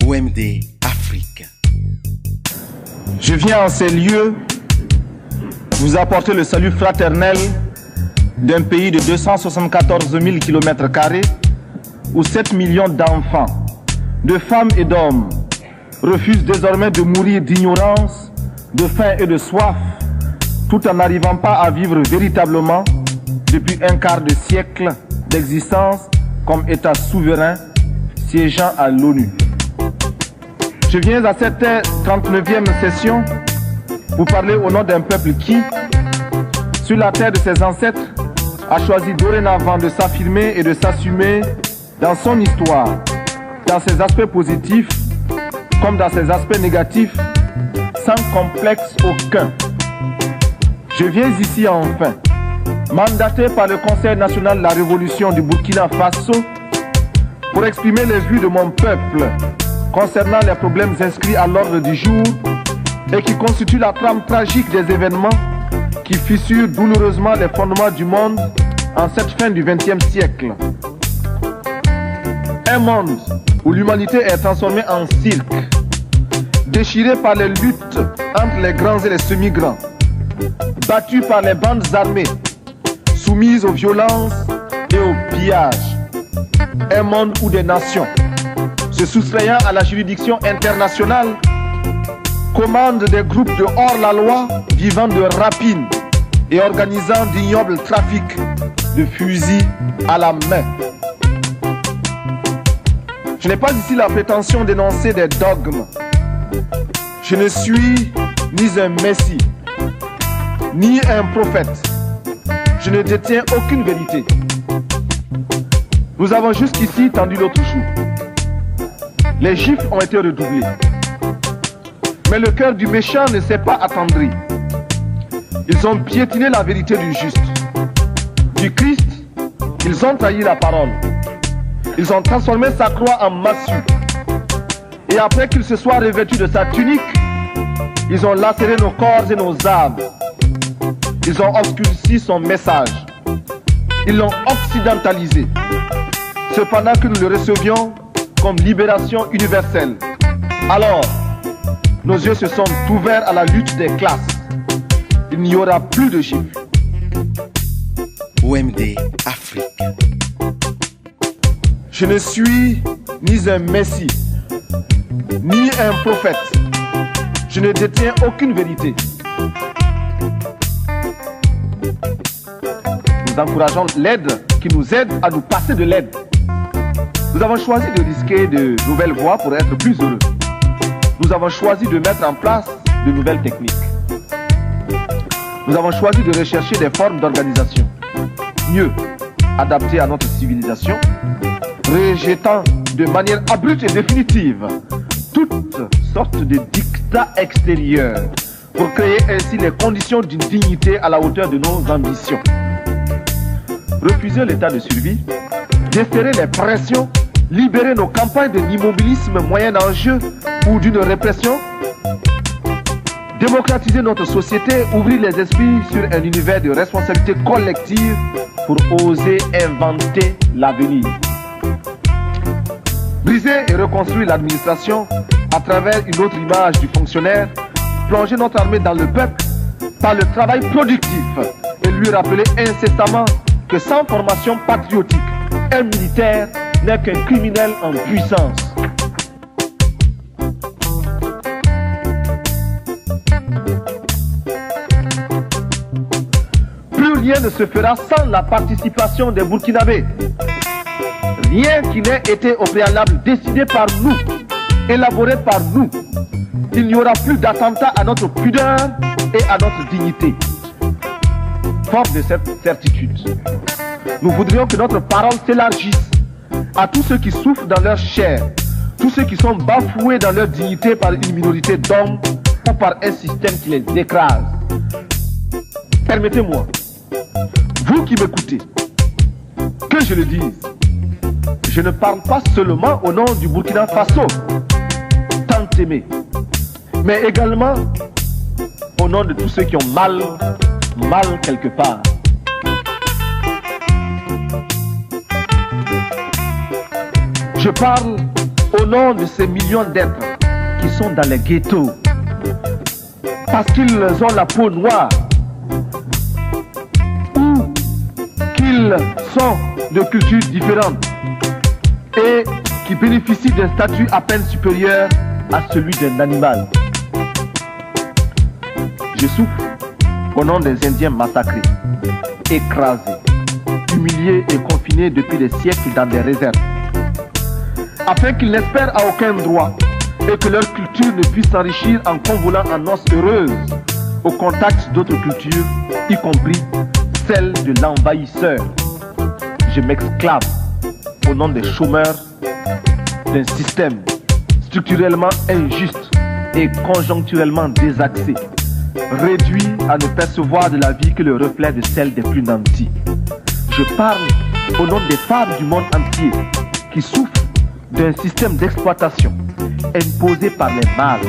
OMD Afrique. Je viens en ces lieux vous apporter le salut fraternel d'un pays de 274 000 km² où 7 millions d'enfants, de femmes et d'hommes refusent désormais de mourir d'ignorance, de faim et de soif, tout en n'arrivant pas à vivre véritablement depuis un quart de siècle d'existence comme État souverain siégeant à l'ONU. Je viens à cette 39e session vous parler au nom d'un peuple qui, sur la terre de ses ancêtres, a choisi dorénavant de s'affirmer et de s'assumer dans son histoire, dans ses aspects positifs comme dans ses aspects négatifs, sans complexe aucun. Je viens ici enfin, mandaté par le Conseil national de la Révolution du Burkina Faso, pour exprimer les vues de mon peuple concernant les problèmes inscrits à l'ordre du jour et qui constituent la trame tragique des événements qui fissurent douloureusement les fondements du monde en cette fin du XXe siècle. Un monde où l'humanité est transformée en cirque, déchirée par les luttes entre les grands et les semi-grands, battue par les bandes armées, soumise aux violences et aux pillages. Un monde où des nations, se soustrayant à la juridiction internationale, commandent des groupes de hors-la-loi vivant de rapines et organisant d'ignobles trafics de fusils à la main. Je n'ai pas ici la prétention d'énoncer des dogmes. Je ne suis ni un messie, ni un prophète. Je ne détiens aucune vérité. Nous avons jusqu'ici tendu l'autre joue. Les gifles ont été redoublés. Mais le cœur du méchant ne s'est pas attendri. Ils ont piétiné la vérité du juste. Du Christ, ils ont trahi la parole. Ils ont transformé sa croix en massue. Et après qu'il se soit revêtu de sa tunique, ils ont lacéré nos corps et nos âmes. Ils ont obscurci son message. Ils l'ont occidentalisé. Cependant que nous le recevions comme libération universelle. Alors, nos yeux se sont ouverts à la lutte des classes. Il n'y aura plus de chiffres. OMD Afrique. Je ne suis ni un messie, ni un prophète. Je ne détiens aucune vérité. Nous encourageons l'aide qui nous aide à nous passer de l'aide. Nous avons choisi de risquer de nouvelles voies pour être plus heureux. Nous avons choisi de mettre en place de nouvelles techniques. Nous avons choisi de rechercher des formes d'organisation mieux adaptées à notre civilisation, rejetant de manière abrupte et définitive toutes sortes de dictats extérieurs pour créer ainsi les conditions d'une dignité à la hauteur de nos ambitions. Refuser l'état de survie, desserrer les pressions, libérer nos campagnes de l'immobilisme moyen enjeu ou d'une répression, démocratiser notre société, ouvrir les esprits sur un univers de responsabilité collective pour oser inventer l'avenir. Briser et reconstruire l'administration à travers une autre image du fonctionnaire, plonger notre armée dans le peuple par le travail productif et lui rappeler incessamment que sans formation patriotique, un militaire n'est qu'un criminel en puissance. Plus rien ne se fera sans la participation des Burkinabés. Rien qui n'ait été au préalable décidé par nous, élaboré par nous. Il n'y aura plus d'attentat à notre pudeur et à notre dignité. Fort de cette certitude, nous voudrions que notre parole s'élargisse à tous ceux qui souffrent dans leur chair, tous ceux qui sont bafoués dans leur dignité par une minorité d'hommes ou par un système qui les écrase. Permettez-moi, vous qui m'écoutez, que je le dise. Je ne parle pas seulement au nom du Burkina Faso, tant aimé, mais également au nom de tous ceux qui ont mal quelque part. Je parle au nom de ces millions d'êtres qui sont dans les ghettos parce qu'ils ont la peau noire ou qu'ils sont de cultures différentes et qui bénéficient d'un statut à peine supérieur à celui d'un animal. Je souffre au nom des Indiens massacrés, écrasés, humiliés et confinés depuis des siècles dans des réserves, afin qu'ils n'espèrent à aucun droit et que leur culture ne puisse s'enrichir en convolant en noces heureuses au contact d'autres cultures, y compris celle de l'envahisseur. Je m'esclave au nom des chômeurs d'un système structurellement injuste et conjoncturellement désaxé, réduit à ne percevoir de la vie que le reflet de celle des plus nantis. Je parle au nom des femmes du monde entier qui souffrent d'un système d'exploitation imposé par les mâles.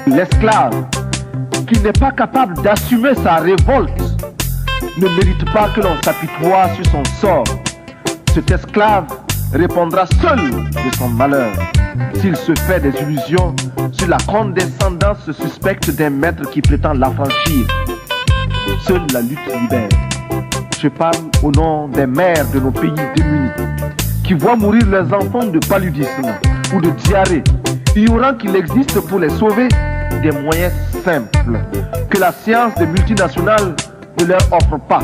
L'esclave qui n'est pas capable d'assumer sa révolte ne mérite pas que l'on s'apitoie sur son sort. Cet esclave répondra seul de son malheur s'il se fait des illusions sur la condescendance suspecte d'un maître qui prétend l'affranchir. Seule la lutte libère. Je parle au nom des mères de nos pays démunis qui voient mourir leurs enfants de paludisme ou de diarrhée, ignorant qu'il existe pour les sauver des moyens simples que la science des multinationales ne leur offre pas,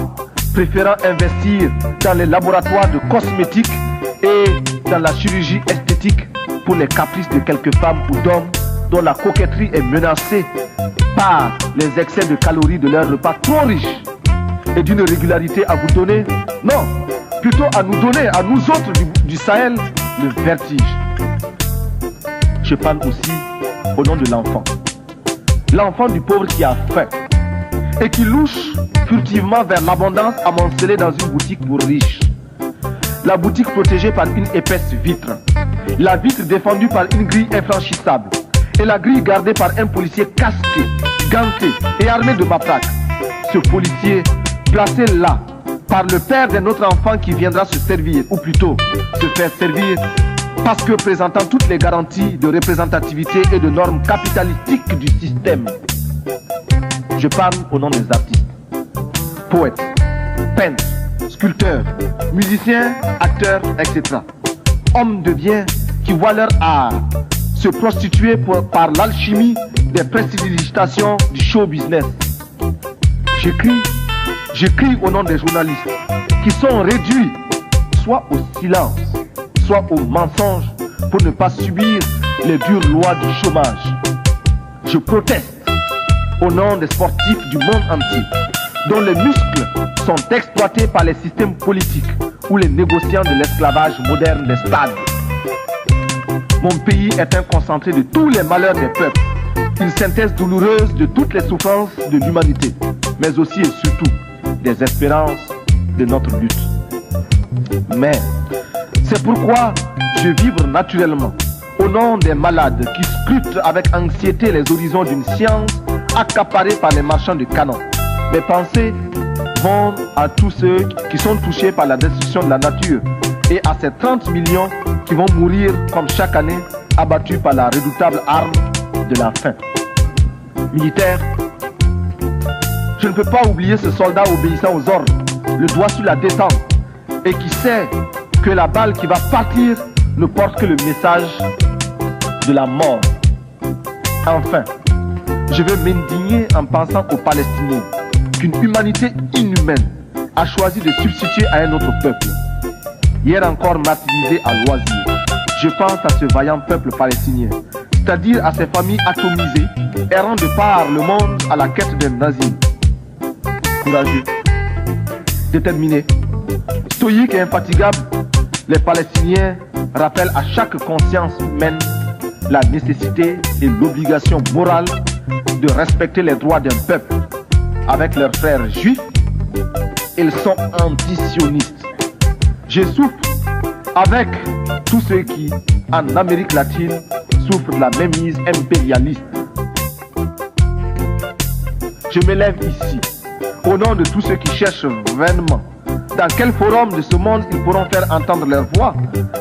préférant investir dans les laboratoires de cosmétiques et dans la chirurgie esthétique pour les caprices de quelques femmes ou d'hommes dont la coquetterie est menacée par les excès de calories de leurs repas trop riches et d'une régularité à vous donner, non, plutôt à nous donner, à nous autres du Sahel, le vertige. Je parle aussi au nom de l'enfant. L'enfant du pauvre qui a faim et qui louche furtivement vers l'abondance amoncelée dans une boutique pour riches. La boutique protégée par une épaisse vitre. La vitre défendue par une grille infranchissable. Et la grille gardée par un policier casqué, ganté et armé de matraque. Ce policier, placé là par le père d'un autre enfant qui viendra se servir, ou plutôt se faire servir, parce que présentant toutes les garanties de représentativité et de normes capitalistiques du système. Je parle au nom des artistes, poètes, peintres, sculpteurs, musiciens, acteurs, etc. Hommes de bien qui voient leur art se prostituer par l'alchimie des prestidigitations du show business. J'écris au nom des journalistes qui sont réduits soit au silence, soit au mensonge pour ne pas subir les dures lois du chômage. Je proteste au nom des sportifs du monde entier dont les muscles sont exploités par les systèmes politiques ou les négociants de l'esclavage moderne des stades. Mon pays est un concentré de tous les malheurs des peuples, une synthèse douloureuse de toutes les souffrances de l'humanité, mais aussi et surtout des espérances de notre lutte. Mais c'est pourquoi je vibre naturellement au nom des malades qui scrutent avec anxiété les horizons d'une science accaparée par les marchands de canons. Mes pensées vont à tous ceux qui sont touchés par la destruction de la nature et à ces 30 millions qui vont mourir comme chaque année abattus par la redoutable arme de la faim. Militaire, je ne peux pas oublier ce soldat obéissant aux ordres, le doigt sur la détente, et qui sait que la balle qui va partir ne porte que le message de la mort. Enfin, je veux m'indigner en pensant aux Palestiniens qu'une humanité inhumaine a choisi de substituer à un autre peuple. Hier encore martyrisé à loisir, je pense à ce vaillant peuple palestinien, c'est-à-dire à ces familles atomisées, errant de par le monde à la quête d'un asile. Courageux, déterminés, stoïques et infatigables, les Palestiniens rappellent à chaque conscience humaine la nécessité et l'obligation morale de respecter les droits d'un peuple. Avec leurs frères juifs, ils sont anti-sionistes. Je souffre avec tous ceux qui, en Amérique latine, souffrent de la mainmise impérialiste. Je m'élève ici, au nom de tous ceux qui cherchent vainement dans quel forum de ce monde ils pourront faire entendre leur voix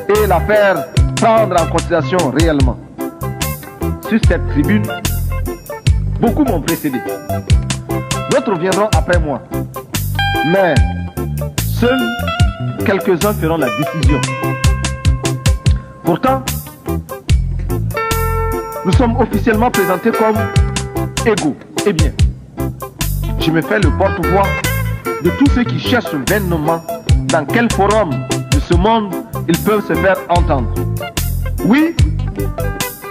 et la faire prendre en considération réellement. Sur cette tribune, beaucoup m'ont précédé. D'autres viendront après moi. Mais seuls quelques-uns feront la décision. Pourtant, nous sommes officiellement présentés comme égaux. Eh bien, je me fais le porte-voix de tous ceux qui cherchent vainement dans quel forum de ce monde ils peuvent se faire entendre. Oui,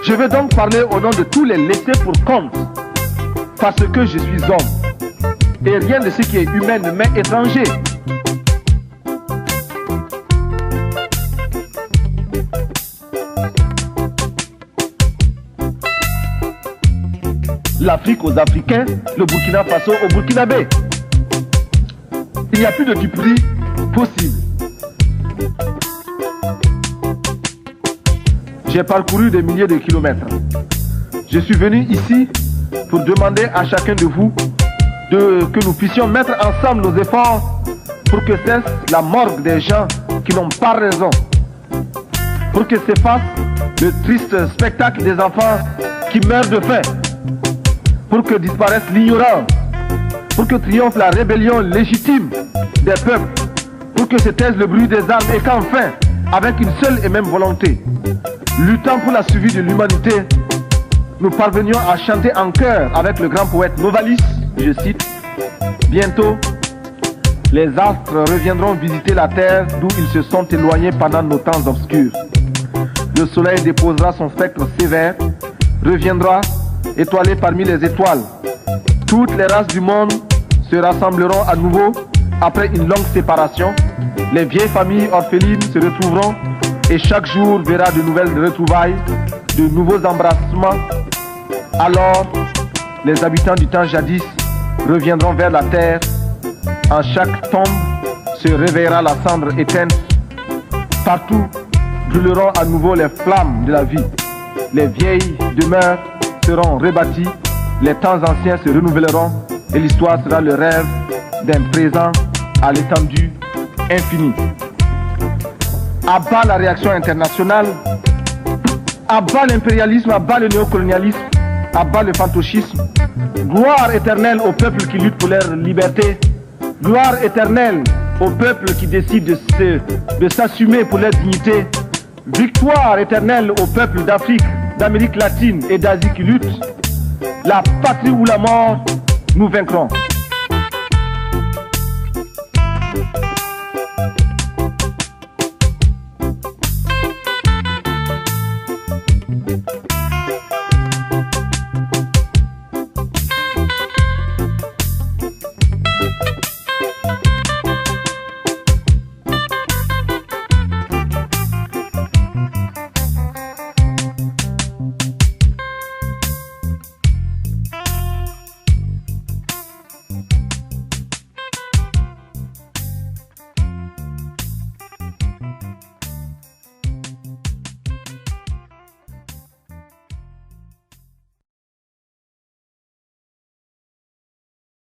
je vais donc parler au nom de tous les laissés pour compte, parce que je suis homme, et rien de ce qui est humain ne m'est étranger. L'Afrique aux Africains, le Burkina Faso aux Burkinabés. Il n'y a plus de duperie possible. J'ai parcouru des milliers de kilomètres. Je suis venu ici pour demander à chacun de vous que nous puissions mettre ensemble nos efforts pour que cesse la morgue des gens qui n'ont pas raison. Pour que s'efface le triste spectacle des enfants qui meurent de faim. Pour que disparaisse l'ignorance. Pour que triomphe la rébellion légitime des peuples. Pour que se taise le bruit des armes et qu'enfin, avec une seule et même volonté, luttant pour la survie de l'humanité, nous parvenions à chanter en chœur avec le grand poète Novalis, je cite, « Bientôt, les astres reviendront visiter la terre d'où ils se sont éloignés pendant nos temps obscurs. Le soleil déposera son spectre sévère, reviendra étoilé parmi les étoiles. Toutes les races du monde se rassembleront à nouveau après une longue séparation. Les vieilles familles orphelines se retrouveront et chaque jour verra de nouvelles retrouvailles, de nouveaux embrassements. Alors, les habitants du temps jadis reviendront vers la terre. En chaque tombe se réveillera la cendre éteinte. Partout brûleront à nouveau les flammes de la vie. Les vieilles demeures seront rebâties, les temps anciens se renouvelleront et l'histoire sera le rêve d'un présent à l'étendue infinie. À bas la réaction internationale, à bas l'impérialisme, à bas le néocolonialisme, à bas le fantoschisme. Gloire éternelle aux peuples qui luttent pour leur liberté. Gloire éternelle aux peuples qui décident de s'assumer pour leur dignité. Victoire éternelle aux peuples d'Afrique, d'Amérique latine et d'Asie qui luttent. La patrie ou la mort, nous vaincrons.